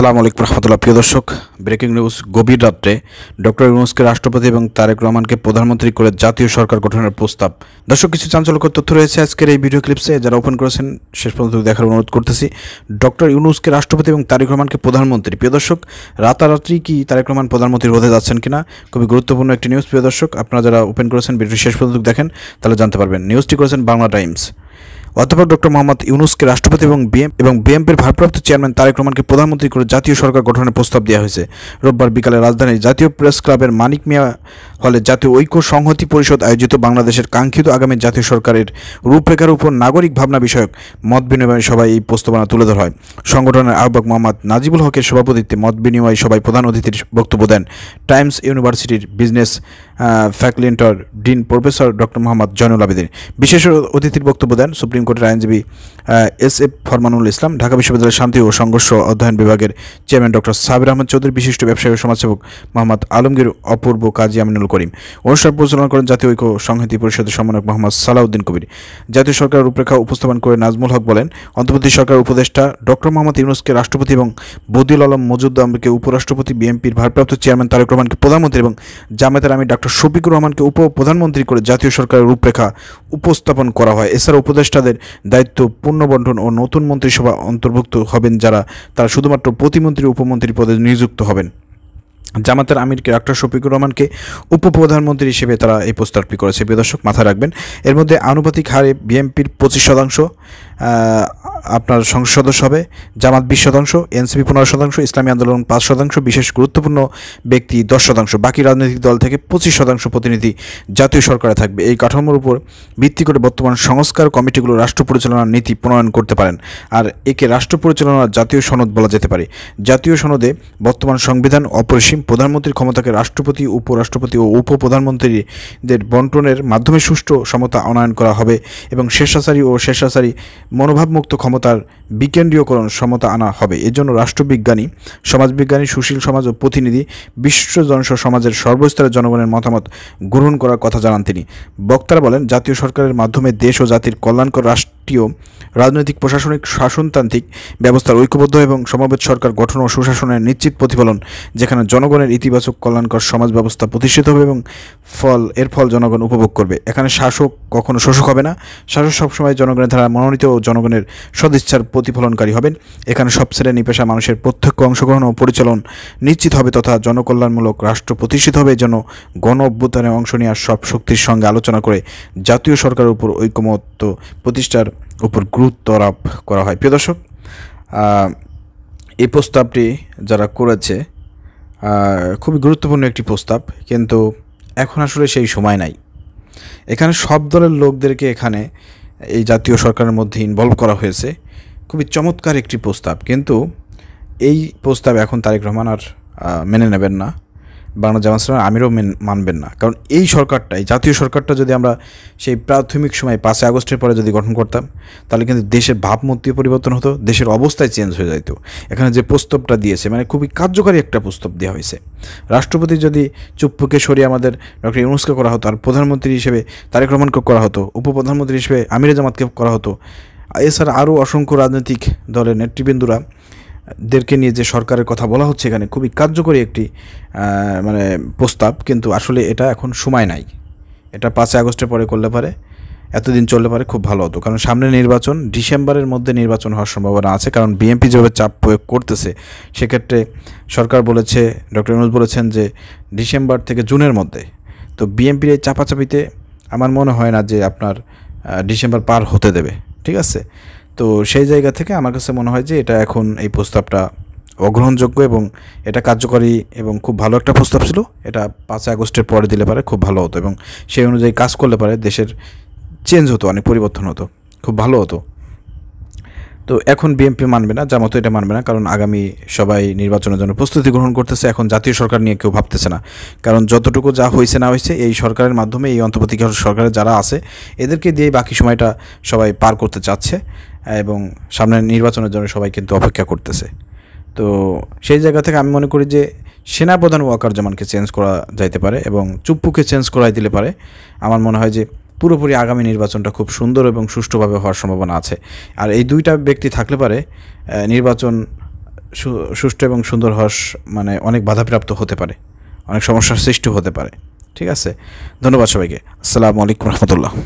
আসসালামু আলাইকুম রহমতুল্লাহ। প্রিয় দর্শক, ব্রেকিং নিউজ। গভীর রাত্রে ডক্টর ইউনূসকে রাষ্ট্রপতি এবং তারেক রহমানকে প্রধানমন্ত্রী করে জাতীয় সরকার গঠনের প্রস্তাব। দর্শক, কিছু চাঞ্চল্যকর তথ্য রয়েছে আজকের এই ভিডিও ক্লিপসে। যারা ওপেন করেছেন শেষ পর্যন্ত দেখার অনুরোধ করতেছি। ডক্টর ইউনূসকে রাষ্ট্রপতি এবং তারেক রহমানকে প্রধানমন্ত্রী। প্রিয় দর্শক, রাতারাত্রি কি তারেক রহমান প্রধানমন্ত্রী হতে যাচ্ছেন কিনা, খুবই গুরুত্বপূর্ণ একটি নিউজ। প্রিয় দর্শক, আপনারা যারা ওপেন করেছেন ভিডিও শেষ পর্যন্ত দেখেন, তাহলে জানতে পারবেন। নিউজটি করেছেন বাংলা টাইমস। অধ্যাপক ডক্টর মোহাম্মদ ইউনূসকে রাষ্ট্রপতি এবং বিএনপির ভারপ্রাপ্ত চেয়ারম্যান তারেক রহমানকে প্রধানমন্ত্রী করে জাতীয় সরকার গঠনের প্রস্তাব দেওয়া হয়েছে। রোববার বিকালে রাজধানীর জাতীয় প্রেস ক্লাবের মানিক মিয়া হলে জাতীয় ঐক্য সংহতি পরিষদ আয়োজিত বাংলাদেশের কাঙ্ক্ষিত আগামী জাতীয় সরকারের রূপরেখার উপর নাগরিক ভাবনা বিষয়ক মত বিনিময় সভায় এই প্রস্তাবনা তুলে ধরা হয়। সংগঠনের আহ্বায়ক মোহাম্মদ নাজিবুল হকের সভাপতিত্বে মত বিনিময় সভায় প্রধান অতিথির বক্তব্য দেন টাইমস ইউনিভার্সিটির বিজনেস ফ্যাকাল্টির dean professor doctor Mohammad Zainul Abedin. বিশেষ অতিথির বক্তব্য দেন সুপ্রিম কোর্টের আইনজীবী SF ফরমানুল ইসলাম, ঢাকা বিশ্ববিদ্যালয়ের শান্তি ও সংঘর্ষ অধ্যয়ন বিভাগের চেয়ারম্যান ডক্টর সাবির আহমেদ চৌধুরী, বিশিষ্ট ব্যবসায়ী ও সমাজসেবক মোহাম্মদ আলমগীর, অপূর্ব কাজী আমিনুল করিম। অনুষ্ঠান পরিচালনা করেন জাতীয় ঐক্য সংহতি পরিষদের সমন্বয়ক মোহাম্মদ সালাউদ্দিন কবির। জাতীয় সরকারের রূপরেখা উপস্থাপন করে নাজমুল হক বলেন, অন্তর্বর্তী সরকারের উপদেষ্টা ডক্টর মোহাম্মদ ইউনূসকে রাষ্ট্রপতি এবং বদিউল আলম মজুমদারকে উপরাষ্ট্রপতি, বিএনপির ভারপ্রাপ্ত চেয়ারম্যান তারেক রহমানকে প্রধানমন্ত্রী এবং জামায়াতের আমির ডক্টর শফিকুর রহমানকে উপপ্রধানমন্ত্রী করে জাতীয় সরকারের রূপরেখা উপস্থাপন করা হয়। এছাড়া উপদেষ্টাদের দায়িত্ব পুনর্বণ্টন ও নতুন মন্ত্রিসভা অন্তর্ভুক্ত হবেন, তারা শুধুমাত্র প্রতিমন্ত্রী উপমন্ত্রী পদে নিযুক্ত হবেন। জামাতের আমিরকে ডক্টর শফিকুর রহমানকে উপপ্রধানমন্ত্রী হিসেবে তারা এই প্রস্তাবটি করেছে। প্রিয় দর্শক, মাথায় রাখবেন, এর মধ্যে আনুপাতিক হারে বিএনপির 25%, আপনার সংসদ সদস্য হবে, জামাত 20%, এনসিপি 15%, ইসলামী আন্দোলন 5%, বিশেষ গুরুত্বপূর্ণ ব্যক্তি 10%, বাকি রাজনৈতিক দল থেকে 25% প্রতিনিধি জাতীয় সরকারে থাকবে। এই কাঠামোর উপর ভিত্তি করে বর্তমান সংস্কার কমিটিগুলো রাষ্ট্র পরিচালনার নীতি প্রণয়ন করতে পারেন, আর একে রাষ্ট্র পরিচালনার জাতীয় সনদ বলা যেতে পারে। জাতীয় সনদে বর্তমান সংবিধান অপরিসীম, প্রধানমন্ত্রীর ক্ষমতাকে রাষ্ট্রপতি, উপরাষ্ট্রপতি ও উপপ্রধানমন্ত্রীদের বন্টনের মাধ্যমে সুষ্ঠু সমতা আনয়ন করা হবে এবং স্বেচ্ছাচারী ও স্বেচ্ছাচারী মনোভাবমুক্ত ক্ষমতার বিকেন্দ্রীয়করণ সমতা আনা হবে। এজন্য রাষ্ট্রবিজ্ঞানী, সমাজবিজ্ঞানী, সুশীল সমাজ ও প্রতিনিধি, বিশ্ব সমাজের সর্বস্তরের জনগণের মতামত গ্রহণ করার কথা জানান তিনি। বক্তারা বলেন, জাতীয় সরকারের মাধ্যমে দেশ ও জাতির কল্যাণকর রাষ্ট্রীয় রাজনৈতিক প্রশাসনিক শাসনতান্ত্রিক ব্যবস্থার ঐক্যবদ্ধ এবং সমবেত সরকার গঠন ও সুশাসনের নিশ্চিত প্রতিফলন, যেখানে জনগণের ইতিবাচক কল্যাণকর সমাজ ব্যবস্থা প্রতিষ্ঠিত হবে এবং এর ফল জনগণ উপভোগ করবে। এখানে শাসক কখনো শোষক হবে না। শাসক সবসময় জনগণের দ্বারা মনোনীত ও জনগণের সদিচ্ছার প্রতিফলনকারী হবেন। এখানে সব শ্রেণী পেশা মানুষের প্রত্যক্ষ অংশগ্রহণ ও পরিচালন নিশ্চিত হবে তথা জনকল্যাণমূলক রাষ্ট্র প্রতিষ্ঠিত হবে। যেন গণ অভ্যুত্থানে অংশ নেওয়ার সব শক্তির সঙ্গে আলোচনা করে জাতীয় সরকারের উপর ঐকমত্য প্রতিষ্ঠার উপর গুরুত্ব আরোপ করা হয়। প্রিয় দর্শক, এই প্রস্তাবটি যারা করেছে খুবই গুরুত্বপূর্ণ একটি প্রস্তাব, কিন্তু এখন আসলে সেই সময় নাই। এখানে সব দলের লোকদেরকে এখানে এই জাতীয় সরকারের মধ্যে ইনভলভ করা হয়েছে। খুবই চমৎকার একটি প্রস্তাব, কিন্তু এই প্রস্তাব এখন তারেক রহমান আর মেনে নেবেন না, বাংলা জামাত ইসলামের আমিরও মানবেন না। কারণ এই সরকারটা, এই জাতীয় সরকারটা যদি আমরা সেই প্রাথমিক সময় 5 আগস্টের পরে যদি গঠন করতাম, তাহলে কিন্তু দেশের ভাবমূর্তি পরিবর্তন হতো, দেশের অবস্থায় চেঞ্জ হয়ে যেত। এখানে যে প্রস্তাবটা দিয়েছে, মানে খুবই কার্যকারী একটা প্রস্তাব দেওয়া হয়েছে। রাষ্ট্রপতি যদি চুপ্পুকে সরিয়ে আমাদের ডক্টর ইউনূসকে করা হতো, আর প্রধানমন্ত্রী হিসেবে তারেক রহমানকে করা হতো, উপপ্রধানমন্ত্রী হিসেবে আমিরে জামাতকে করা হতো, এছাড়া আরও অসংখ্য রাজনৈতিক দলের নেতৃবৃন্দরা দেরকে নিয়ে যে সরকারের কথা বলা হচ্ছে, এখানে খুবই কার্যকরী একটি প্রস্তাব। কিন্তু আসলে এটা এখন সময় নাই। এটা 5 আগস্টের পরে করলে পারে, এতদিন চললে পারে খুব ভালো হতো। কারণ সামনে নির্বাচন, ডিসেম্বরের মধ্যে নির্বাচন হওয়ার সম্ভাবনা আছে। কারণ বিএনপি যেভাবে চাপ প্রয়োগ করতেছে, সেক্ষেত্রে সরকার বলেছে, ডক্টর ইউনূস বলেছেন যে ডিসেম্বর থেকে জুনের মধ্যে। তো বিএনপির এই চাপাচাপিতে আমার মনে হয় না যে আপনার ডিসেম্বর পার হতে দেবে, ঠিক আছে? তো সেই জায়গা থেকে আমার কাছে মনে হয় যে এটা এখন এই প্রস্তাবটা অগ্রহণযোগ্য এবং এটা কার্যকরী এবং খুব ভালো একটা প্রস্তাব ছিল। এটা 5 আগস্টের পরে দিলে পারে খুব ভালো হতো এবং সেই অনুযায়ী কাজ করলে পারে দেশের চেঞ্জ হতো, অনেক পরিবর্তন হতো, খুব ভালো হতো। তো এখন বিএনপি মানবে না, জামাতও এটা মানবে না, কারণ আগামী সবাই নির্বাচনের জন্য প্রস্তুতি গ্রহণ করতেছে। এখন জাতীয় সরকার নিয়ে কেউ ভাবতেছে না, কারণ যতটুকু যা হয়েছে না হয়েছে এই সরকারের মাধ্যমে, এই অন্তর্বর্তীকালীন সরকারের যারা আছে এদেরকে দিয়ে বাকি সময়টা সবাই পার করতে চাচ্ছে এবং সামনের নির্বাচনের জন্য সবাই কিন্তু অপেক্ষা করতেছে। তো সেই জায়গা থেকে আমি মনে করি যে সেনাপ্রধান ওয়াকারুজ্জামানকে চেঞ্জ করা যাইতে পারে এবং চুপ্পুকে চেঞ্জ করাই দিলে পারে। আমার মনে হয় যে পুরোপুরি আগামী নির্বাচনটা খুব সুন্দর এবং সুষ্ঠুভাবে হওয়ার সম্ভাবনা আছে। আর এই দুইটা ব্যক্তি থাকলে পারে নির্বাচন সুষ্ঠু এবং সুন্দর হওয়ার মানে অনেক বাধাপ্রাপ্ত হতে পারে, অনেক সমস্যার সৃষ্টি হতে পারে। ঠিক আছে, ধন্যবাদ সবাইকে। আসসালামু আলাইকুম রহমতুল্লাহ।